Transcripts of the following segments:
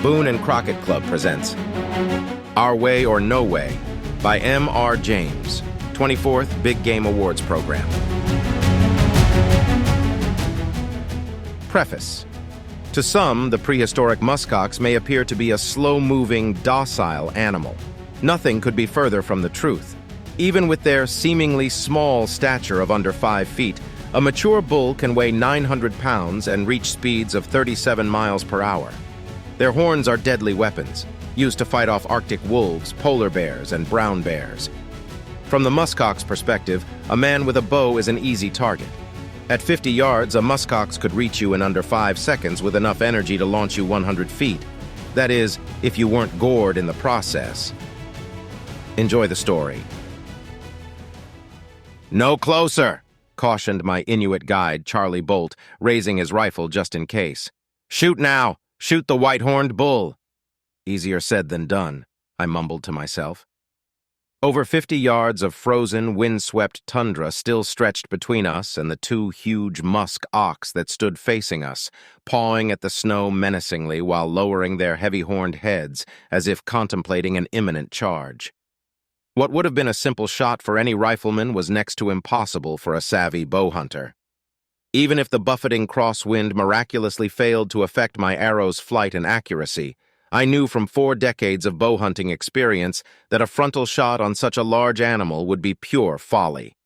Boone and Crockett Club presents Our Way or No Way by M.R. James, 24th Big Game Awards Program. Preface. To some, the prehistoric muskox may appear to be a slow-moving, docile animal. Nothing could be further from the truth. Even with their seemingly small stature of under 5 feet, a mature bull can weigh 900 pounds and reach speeds of 37 miles per hour. Their horns are deadly weapons, used to fight off Arctic wolves, polar bears, and brown bears. From the muskox perspective, a man with a bow is an easy target. At 50 yards, a muskox could reach you in under 5 seconds with enough energy to launch you 100 feet. That is, if you weren't gored in the process. Enjoy the story. "No closer," cautioned my Inuit guide, Charlie Bolt, raising his rifle just in case. "Shoot now! Shoot the white-horned bull!" Easier said than done, I mumbled to myself. Over 50 yards of frozen, wind-swept tundra still stretched between us and the 2 huge musk ox that stood facing us, pawing at the snow menacingly while lowering their heavy-horned heads as if contemplating an imminent charge. What would have been a simple shot for any rifleman was next to impossible for a savvy bow hunter. Even if the buffeting crosswind miraculously failed to affect my arrow's flight and accuracy, I knew from 4 decades of bow hunting experience that a frontal shot on such a large animal would be pure folly.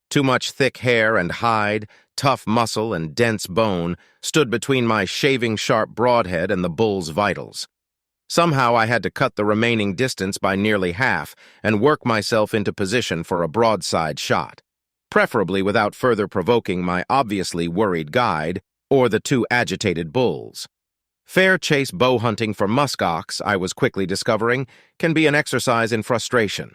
Too much thick hair and hide, tough muscle and dense bone stood between my shaving-sharp broadhead and the bull's vitals. Somehow I had to cut the remaining distance by nearly half and work myself into position for a broadside shot, preferably without further provoking my obviously worried guide or the 2 agitated bulls. Fair chase bow hunting for muskox, I was quickly discovering, can be an exercise in frustration.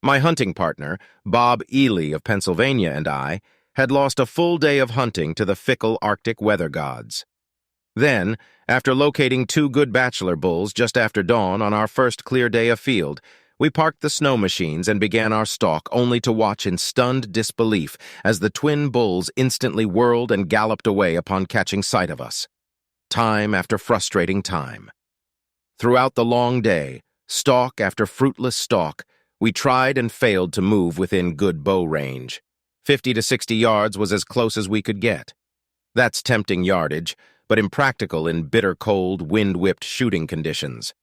My hunting partner, Bob Ely of Pennsylvania, and I had lost a full day of hunting to the fickle Arctic weather gods. Then, after locating 2 good bachelor bulls just after dawn on our first clear day afield, we parked the snow machines and began our stalk only to watch in stunned disbelief as the twin bulls instantly whirled and galloped away upon catching sight of us. Time after frustrating time. Throughout the long day, stalk after fruitless stalk, we tried and failed to move within good bow range. 50 to 60 yards was as close as we could get. That's tempting yardage, but impractical in bitter cold, wind-whipped shooting conditions.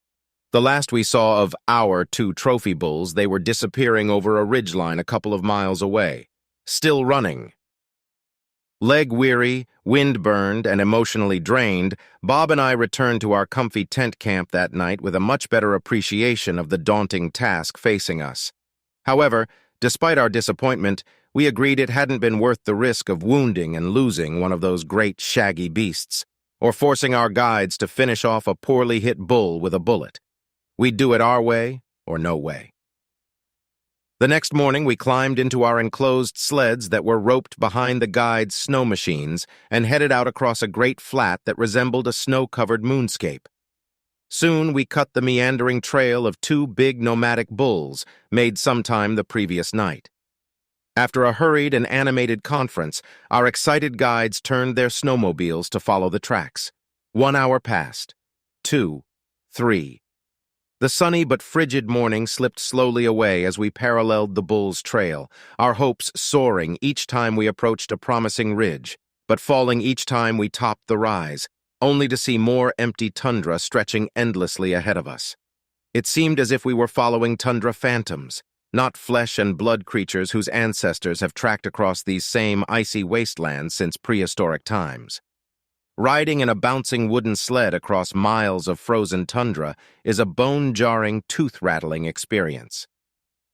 The last we saw of our 2 trophy bulls, they were disappearing over a ridgeline a couple of miles away, still running. Leg-weary, wind-burned, and emotionally drained, Bob and I returned to our comfy tent camp that night with a much better appreciation of the daunting task facing us. However, despite our disappointment, we agreed it hadn't been worth the risk of wounding and losing one of those great shaggy beasts, or forcing our guides to finish off a poorly hit bull with a bullet. We'd do it our way or no way. The next morning, we climbed into our enclosed sleds that were roped behind the guide's snow machines and headed out across a great flat that resembled a snow-covered moonscape. Soon, we cut the meandering trail of 2 big nomadic bulls made sometime the previous night. After a hurried and animated conference, our excited guides turned their snowmobiles to follow the tracks. 1 hour passed. 2, 3. The sunny but frigid morning slipped slowly away as we paralleled the bull's trail, our hopes soaring each time we approached a promising ridge, but falling each time we topped the rise, only to see more empty tundra stretching endlessly ahead of us. It seemed as if we were following tundra phantoms, not flesh and blood creatures whose ancestors have tracked across these same icy wastelands since prehistoric times. Riding in a bouncing wooden sled across miles of frozen tundra is a bone-jarring, tooth-rattling experience.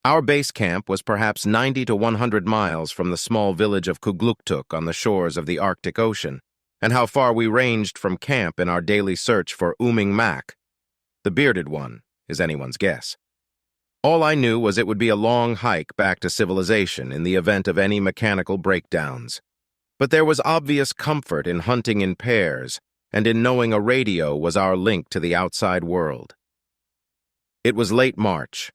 Our base camp was perhaps 90 to 100 miles from the small village of Kugluktuk on the shores of the Arctic Ocean, and how far we ranged from camp in our daily search for Ooming Mac, the bearded one, is anyone's guess. All I knew was it would be a long hike back to civilization in the event of any mechanical breakdowns. But there was obvious comfort in hunting in pairs and in knowing a radio was our link to the outside world. It was late March.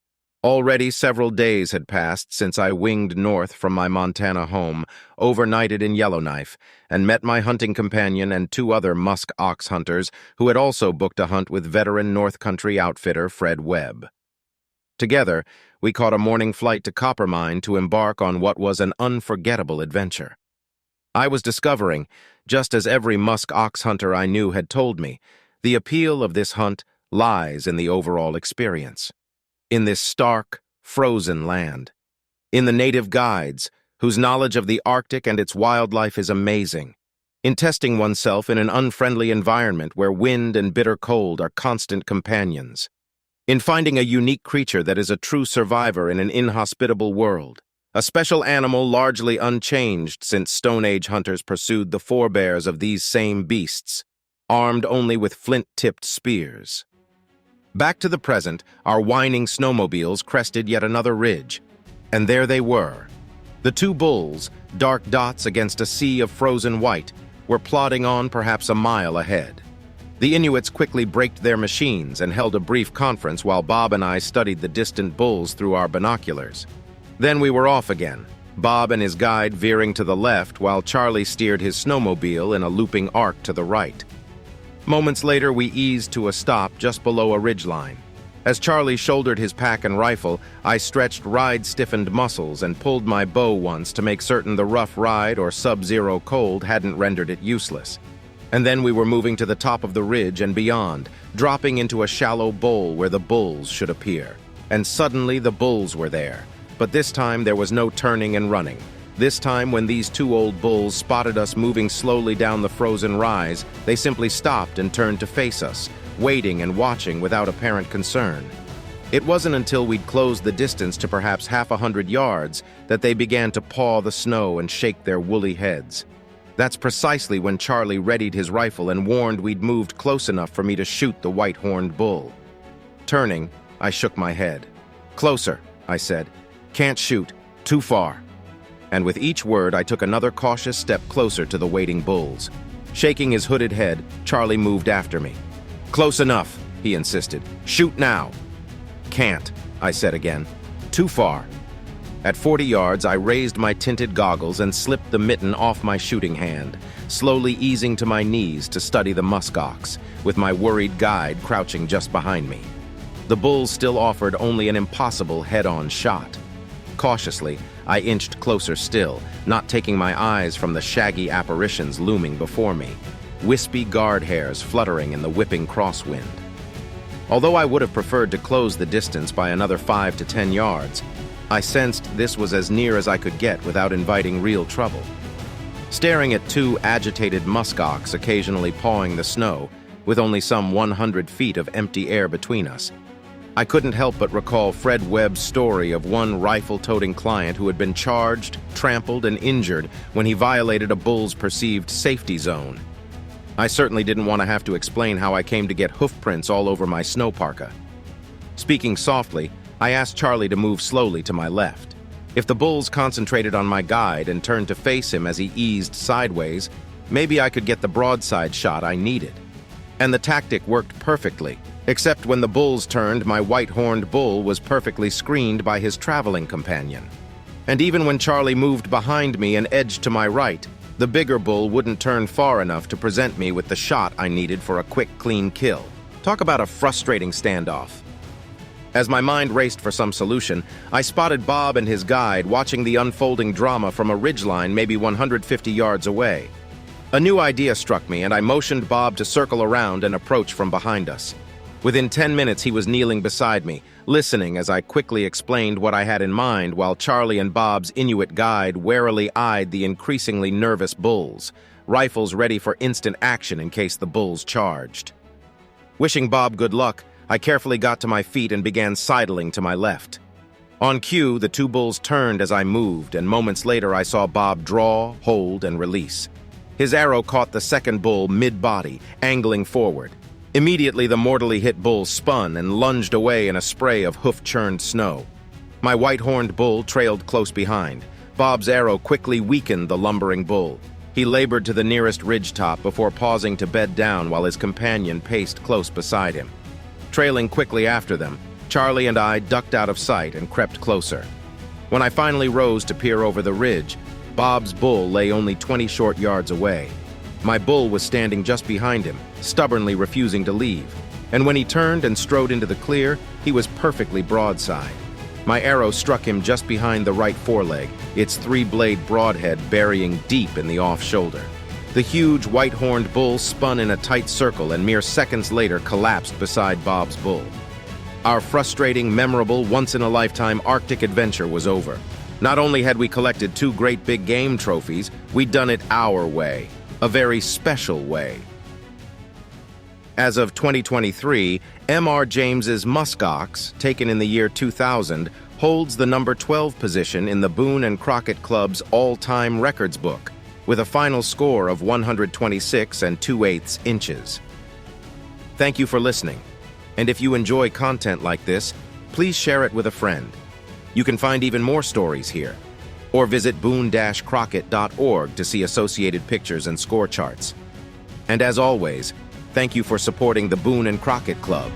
Already several days had passed since I winged north from my Montana home, overnighted in Yellowknife, and met my hunting companion and 2 other musk ox hunters who had also booked a hunt with veteran North Country outfitter Fred Webb. Together, we caught a morning flight to Coppermine to embark on what was an unforgettable adventure. I was discovering, just as every musk ox hunter I knew had told me, the appeal of this hunt lies in the overall experience. In this stark, frozen land. In the native guides, whose knowledge of the Arctic and its wildlife is amazing. In testing oneself in an unfriendly environment where wind and bitter cold are constant companions. In finding a unique creature that is a true survivor in an inhospitable world. A special animal largely unchanged since Stone Age hunters pursued the forebears of these same beasts, armed only with flint-tipped spears. Back to the present, our whining snowmobiles crested yet another ridge, and there they were. The 2 bulls, dark dots against a sea of frozen white, were plodding on perhaps a mile ahead. The Inuits quickly braked their machines and held a brief conference while Bob and I studied the distant bulls through our binoculars. Then we were off again, Bob and his guide veering to the left while Charlie steered his snowmobile in a looping arc to the right. Moments later, we eased to a stop just below a ridgeline. As Charlie shouldered his pack and rifle, I stretched ride-stiffened muscles and pulled my bow once to make certain the rough ride or sub-zero cold hadn't rendered it useless. And then we were moving to the top of the ridge and beyond, dropping into a shallow bowl where the bulls should appear. And suddenly the bulls were there. But this time there was no turning and running. This time, when these 2 old bulls spotted us moving slowly down the frozen rise, they simply stopped and turned to face us, waiting and watching without apparent concern. It wasn't until we'd closed the distance to perhaps half 100 yards that they began to paw the snow and shake their woolly heads. That's precisely when Charlie readied his rifle and warned we'd moved close enough for me to shoot the white-horned bull. Turning, I shook my head. "Closer," I said. "Can't shoot. Too far." And with each word, I took another cautious step closer to the waiting bulls. Shaking his hooded head, Charlie moved after me. "Close enough," he insisted. "Shoot now." "Can't," I said again. "Too far." At 40 yards, I raised my tinted goggles and slipped the mitten off my shooting hand, slowly easing to my knees to study the muskox, with my worried guide crouching just behind me. The bulls still offered only an impossible head-on shot. Cautiously, I inched closer still, not taking my eyes from the shaggy apparitions looming before me, wispy guard hairs fluttering in the whipping crosswind. Although I would have preferred to close the distance by another 5 to 10 yards, I sensed this was as near as I could get without inviting real trouble. Staring at 2 agitated muskox occasionally pawing the snow, with only some 100 feet of empty air between us, I couldn't help but recall Fred Webb's story of one rifle-toting client who had been charged, trampled, and injured when he violated a bull's perceived safety zone. I certainly didn't want to have to explain how I came to get hoof prints all over my snow parka. Speaking softly, I asked Charlie to move slowly to my left. If the bulls concentrated on my guide and turned to face him as he eased sideways, maybe I could get the broadside shot I needed. And the tactic worked perfectly. Except when the bulls turned, my white-horned bull was perfectly screened by his traveling companion. And even when Charlie moved behind me and edged to my right, the bigger bull wouldn't turn far enough to present me with the shot I needed for a quick, clean kill. Talk about a frustrating standoff. As my mind raced for some solution, I spotted Bob and his guide watching the unfolding drama from a ridgeline maybe 150 yards away. A new idea struck me, and I motioned Bob to circle around and approach from behind us. Within 10 minutes, he was kneeling beside me, listening as I quickly explained what I had in mind while Charlie and Bob's Inuit guide warily eyed the increasingly nervous bulls, rifles ready for instant action in case the bulls charged. Wishing Bob good luck, I carefully got to my feet and began sidling to my left. On cue, the 2 bulls turned as I moved, and moments later I saw Bob draw, hold, and release. His arrow caught the second bull mid-body, angling forward. Immediately, the mortally hit bull spun and lunged away in a spray of hoof-churned snow. My white-horned bull trailed close behind. Bob's arrow quickly weakened the lumbering bull. He labored to the nearest ridgetop before pausing to bed down while his companion paced close beside him. Trailing quickly after them, Charlie and I ducked out of sight and crept closer. When I finally rose to peer over the ridge, Bob's bull lay only 20 short yards away. My bull was standing just behind him, stubbornly refusing to leave. And when he turned and strode into the clear, he was perfectly broadside. My arrow struck him just behind the right foreleg, its three-blade broadhead burying deep in the off shoulder. The huge white-horned bull spun in a tight circle and mere seconds later collapsed beside Bob's bull. Our frustrating, memorable, once-in-a-lifetime Arctic adventure was over. Not only had we collected 2 great big game trophies, we'd done it our way, a very special way. As of 2023, M.R. James's muskox, taken in the year 2000, holds the number 12 position in the Boone and Crockett Club's all-time records book, with a final score of 126 2/8 inches. Thank you for listening, and if you enjoy content like this, please share it with a friend. You can find even more stories here, or visit boone-crockett.org to see associated pictures and score charts. And as always, thank you for supporting the Boone and Crockett Club.